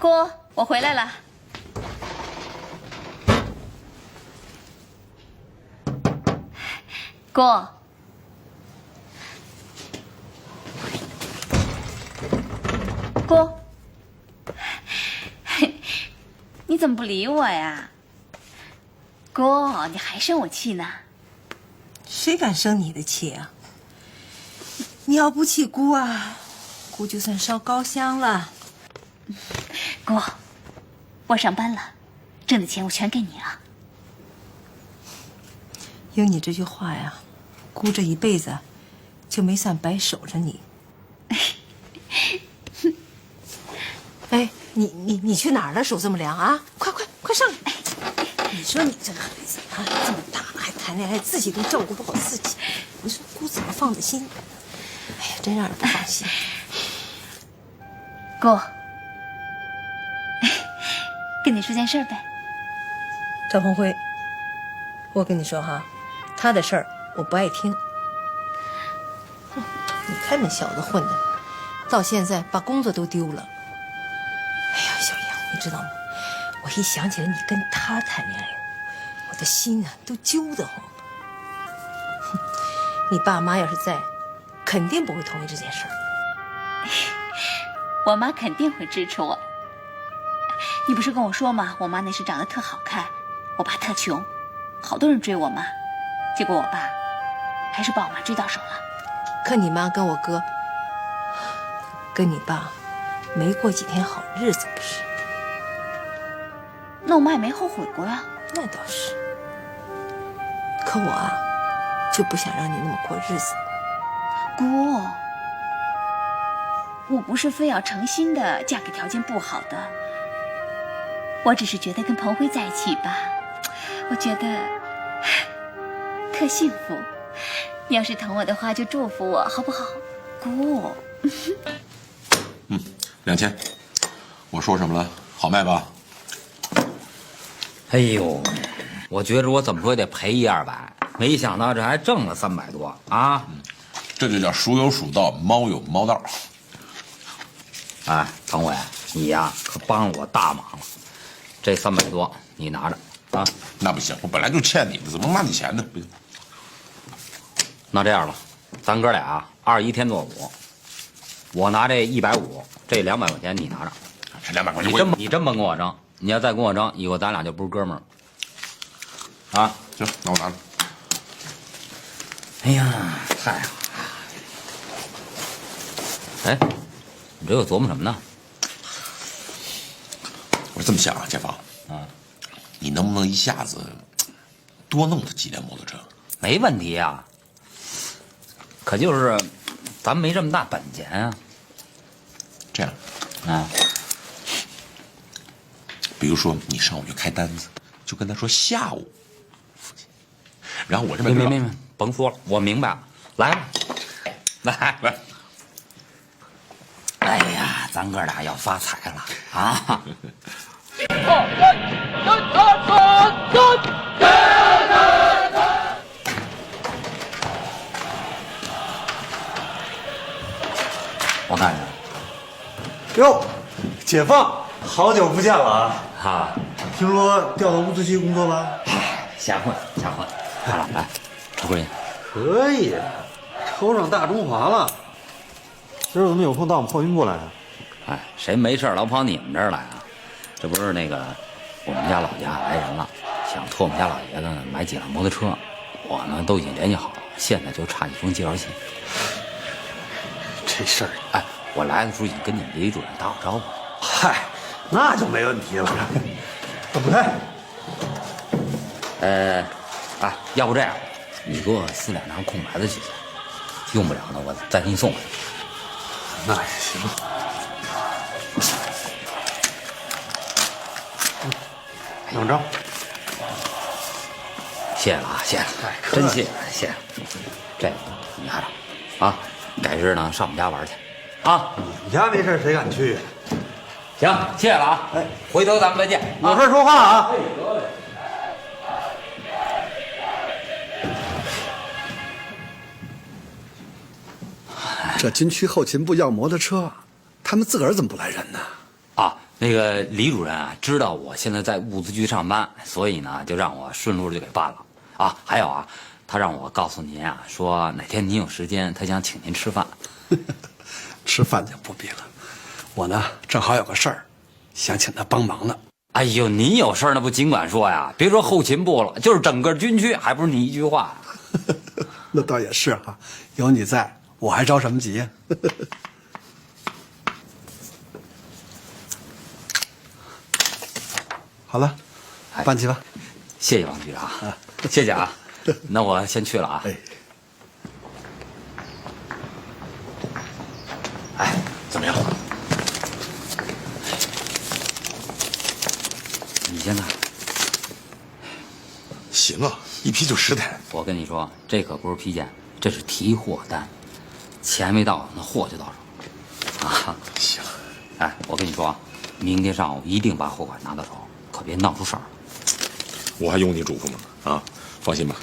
姑，我回来了。姑，姑，你怎么不理我呀？姑，你还生我气呢？谁敢生你的气啊？你要不气姑啊，姑就算烧高香了。姑，我上班了，挣的钱我全给你了。有你这句话呀，姑这一辈子就没算白守着你。哎，你去哪儿了？手这么凉啊！快上来！你说你这个孩子啊，这么大还谈恋爱，自己都照顾不好自己，你说姑怎么放得心？哎呀，真让人不放心。姑，跟你说件事儿呗。赵鹏辉，我跟你说哈，他的事儿我不爱听。你看那小子混的，到现在把工作都丢了。哎呀，小杨，你知道吗？我一想起来你跟他谈恋爱，我的心啊都揪得慌。哼，你爸妈要是在，肯定不会同意这件事儿。我妈肯定会支持我。你不是跟我说吗？我妈那时长得特好看，我爸特穷，好多人追我妈，结果我爸还是把我妈追到手了。可你妈跟我哥，跟你爸，没过几天好日子不是？那我妈也没后悔过呀。那倒是。可我啊，就不想让你那么过日子。姑，我不是非要诚心的嫁给条件不好的，我只是觉得跟鹏辉在一起吧，我觉得特幸福。你要是疼我的话，就祝福我好不好，姑？2000，我说什么了？好卖吧？哎呦，我觉着我怎么说也得赔100-200，没想到这还挣了300多啊！这就叫鼠有鼠道，猫有猫道。哎，彭伟，你呀可帮了我大忙了，这300多你拿着啊。那不行，我本来就欠你的，怎么拿你钱呢？不行。那这样吧，咱哥俩21天做5，我拿这150，这200块钱你拿着。这200块钱你真甭跟我争，你要再跟我争，以后咱俩就不是哥们儿了。啊，行，那我拿着。哎呀，太好了！哎，你这又琢磨什么呢？我是这么想啊，建房，你能不能一下子多弄他几辆摩托车？没问题呀，可就是咱没这么大本钱啊。这样，啊，比如说你上午就开单子，就跟他说下午付钱，然后我这边没，甭说了，我明白了。来吧，来。哎呀，咱哥俩要发财了啊！我看着哟，解放，好久不见了啊！哈，听说调到乌兹区工作了？瞎混。好了，来，抽根烟。可以，抽上大中华了。今儿怎么有空到我们炮兵过来啊？哎，谁没事老跑你们这儿来啊？这不是那个我们家老家来人了，想托我们家老爷子买几辆摩托车，我呢都已经联系好了，现在就差一封介绍信。这事儿，哎，我来的时候已经跟你们李主任打好招呼了。嗨，那就没问题了。怎么开？要不这样，你给我撕2张空白的去，用不了呢，我再给你送回去。那也行。2张。谢谢了啊，谢谢了，真谢谢了。这个你拿着，啊，改日呢上我们家玩去，啊。你家没事谁敢去？行，谢谢了啊。哎，回头咱们再见。有事说话啊。这军区后勤部要摩托车，他们自个儿怎么不来人呢？啊，那个李主任啊，知道我现在在物资局上班，所以呢，就让我顺路就给办了啊。还有啊，他让我告诉您啊，说哪天您有时间，他想请您吃饭。吃饭就不必了，我呢正好有个事儿，想请他帮忙呢。哎呦，您有事儿那不尽管说呀，别说后勤部了，就是整个军区，还不是你一句话。那倒也是哈，有你在，我还着什么急呀？好了，办起吧。谢谢王局长，谢谢啊。那我先去了啊。哎，怎么样？你先看。行啊，一批就10台。我跟你说，这可不是批件，这是提货单，钱没到，那货就到手。啊，行。哎，我跟你说啊，明天上午一定把货款拿到手，可别闹出事儿。我还用你嘱咐吗？啊，放心吧，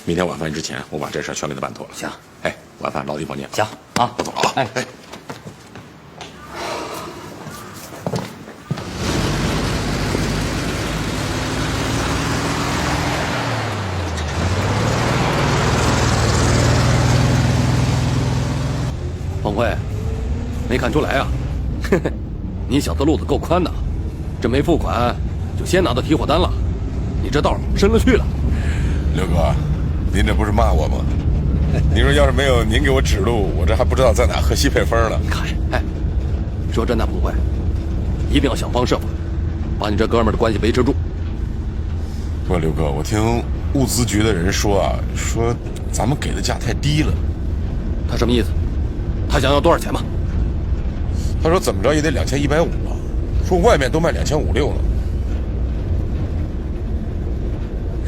明天晚饭之前，我把这事全给他办妥了。行。哎，晚饭老地方见。行啊，我走了啊。哎。彭慧，没看出来啊？嘿嘿，你小子路子够宽的，这没付款就先拿到提货单了，你这道深了去了。刘哥，您这不是骂我吗？您说要是没有您给我指路，我这还不知道在哪喝西北风呢。看，哎，说真的，彭慧，一定要想方设法把你这哥们儿的关系维持住。不过刘哥，我听物资局的人说啊，说咱们给的价太低了。他什么意思？他想要多少钱吗？他说怎么着也得2150吧，说外面都卖2500-2600了。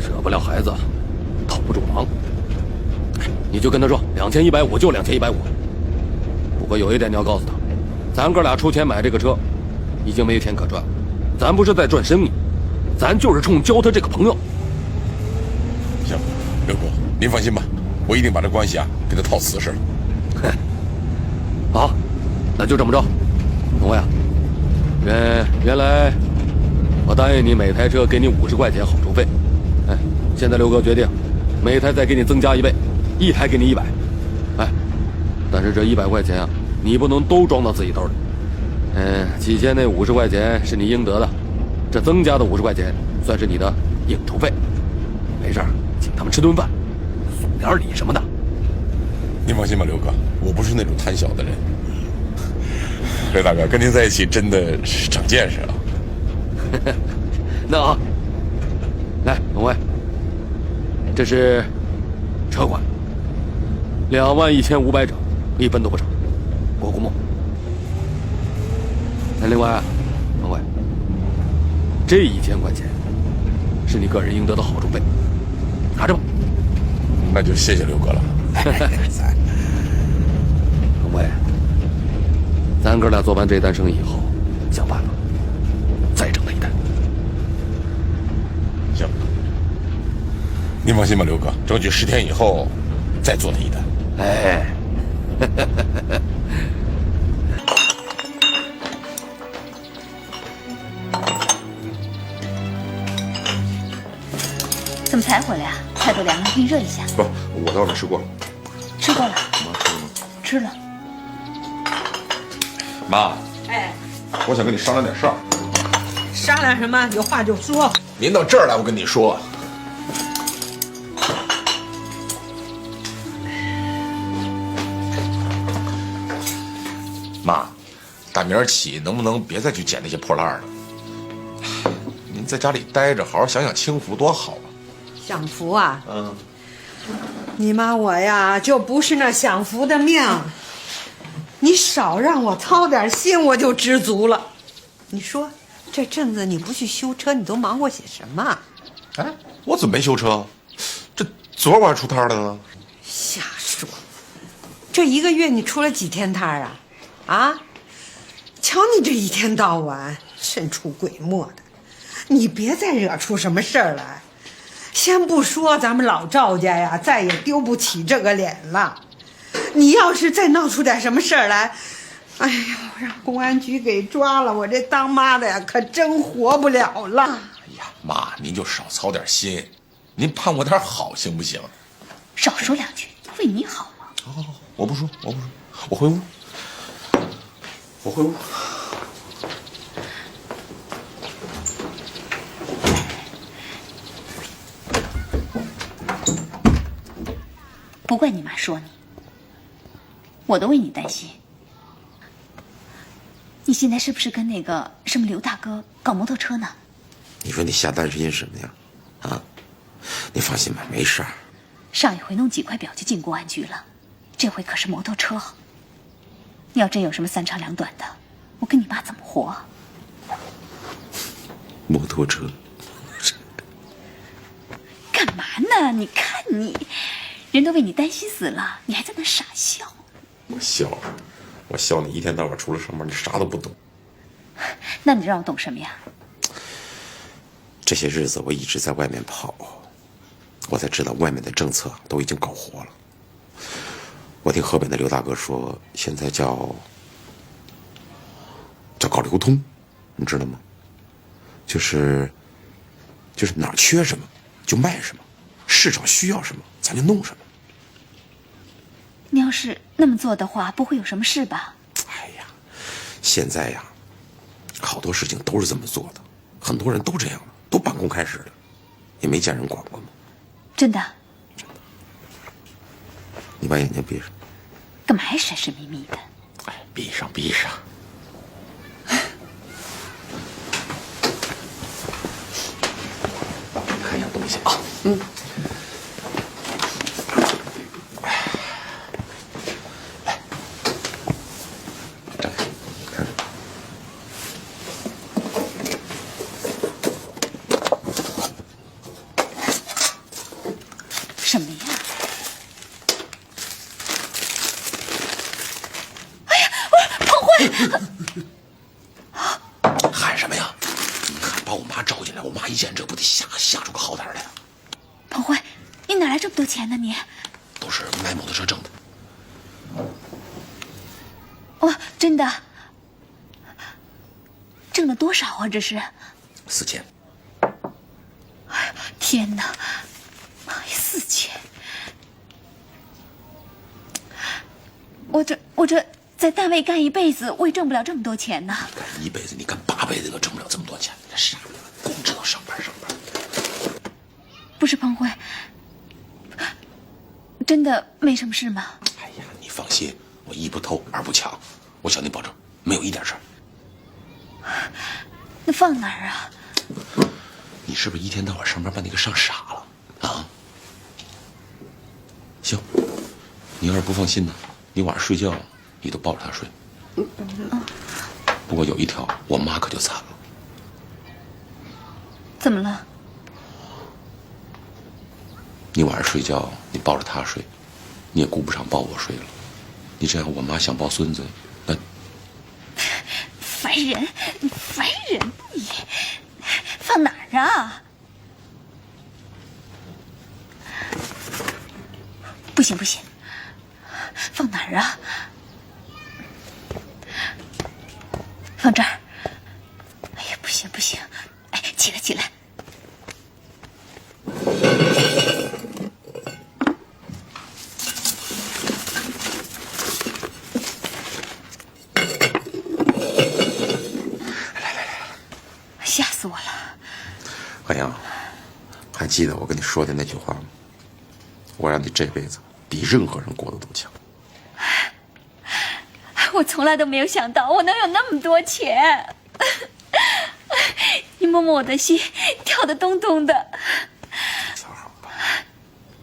舍不了孩子，套不住狼。你就跟他说2150就2150。不过有一点你要告诉他，咱哥俩出钱买这个车，已经没钱可赚，咱不是在赚生意，咱就是冲交他这个朋友。行，刘哥，您放心吧，我一定把这关系啊给他套瓷实了。好，那就这么着。董卫啊，原来我答应你每台车给你50块钱好处费，哎，现在刘哥决定每台再给你增加1倍，一台给你100。哎，但是这100块钱啊，你不能都装到自己兜里。起先那50块钱是你应得的，这增加的50块钱算是你的应酬费。没事，请他们吃顿饭，送点礼什么的。您放心吧，刘哥，我不是那种贪小的人。刘大哥，跟您在一起真的是长见识啊。那啊，来，董卫，这是车款，21500整，1分都不少，过目。那另外，董卫，这1000块钱是你个人应得的好处费，拿着吧。那就谢谢刘哥了。董卫，咱哥俩做完这单生意以后，想办法再整他一单。行，您放心吧，刘哥，争取10天以后再做他一单。哎，怎么才回来啊？菜都凉了，给你热一下。不，我在外面吃过了。吃过了？妈吃了吗？吃了。妈，哎，我想跟你商量点事儿。商量什么？有话就说。您到这儿来，我跟你说。妈，打明儿起能不能别再去捡那些破烂了？您在家里待着，好好享享清福多好啊！享福啊？你妈我呀，就不是那享福的命。你少让我操点心，我就知足了。你说这阵子你不去修车，你都忙活些什么？哎，我怎么没修车？这昨晚还出摊了呢。瞎说！这1个月你出了几天摊啊？啊！瞧你这一天到晚神出鬼没的，你别再惹出什么事儿来。先不说咱们老赵家呀，再也丢不起这个脸了。你要是再闹出点什么事儿来，哎呦，让公安局给抓了，我这当妈的呀，可真活不了了。哎呀，妈，您就少操点心，您盼我点好行不行？少说两句，为你好嘛。好，我不说，我回屋。我回屋。不怪你妈说你，我都为你担心。你现在是不是跟那个什么刘大哥搞摩托车呢？你说你瞎担心什么呀？啊，你放心吧，没事儿。上一回弄几块表就进公安局了，这回可是摩托车。你要真有什么三长两短的，我跟你妈怎么活？摩托车？干嘛呢？你看你，人都为你担心死了，你还在那傻笑。我笑你一天到晚除了上班，你啥都不懂。那你让我懂什么呀？这些日子我一直在外面跑，我才知道外面的政策都已经搞活了。我听河北的刘大哥说，现在叫搞流通，你知道吗？就是哪儿缺什么就卖什么，市场需要什么咱就弄什么。你要是那么做的话，不会有什么事吧？哎呀，现在呀，好多事情都是这么做的，很多人都这样的，都半公开式的，也没见人管过吗？真的？真的。你把眼睛闭上。干嘛还神神秘秘的？哎，闭上。看样东西啊。什么呀？哎呀，彭慧！喊什么呀？你看把我妈招进来，我妈一见这不得吓出个好歹来啊！彭慧，你哪来这么多钱呢？你都是卖摩托车挣的。哦，真的？挣了多少啊？这是4000。哎呀，天哪！4000！我这在单位干一辈子，我也挣不了这么多钱呢。干一辈子，你干8辈子都挣不了这么多钱，你这傻子，光知道上班。不是彭慧，真的没什么事吗？哎呀，你放心，我一不偷二不抢，我向你保证，没有一点事儿。那放哪儿啊？你是不是一天到晚上班把你给上傻了啊？行，你要是不放心呢，你晚上睡觉你都抱着他睡。不过有一条，我妈可就惨了。怎么了？你晚上睡觉你抱着他睡，你也顾不上抱我睡了。你这样我妈想抱孙子，那烦人！你烦人！你放哪儿啊？不行，放哪儿啊？放这儿。哎呀，不行！哎，起来！吓死我了！海洋，还记得我跟你说的那句话吗？我让你这辈子比任何人过得都强。我从来都没有想到我能有那么多钱。你摸摸我的心，跳得咚咚的。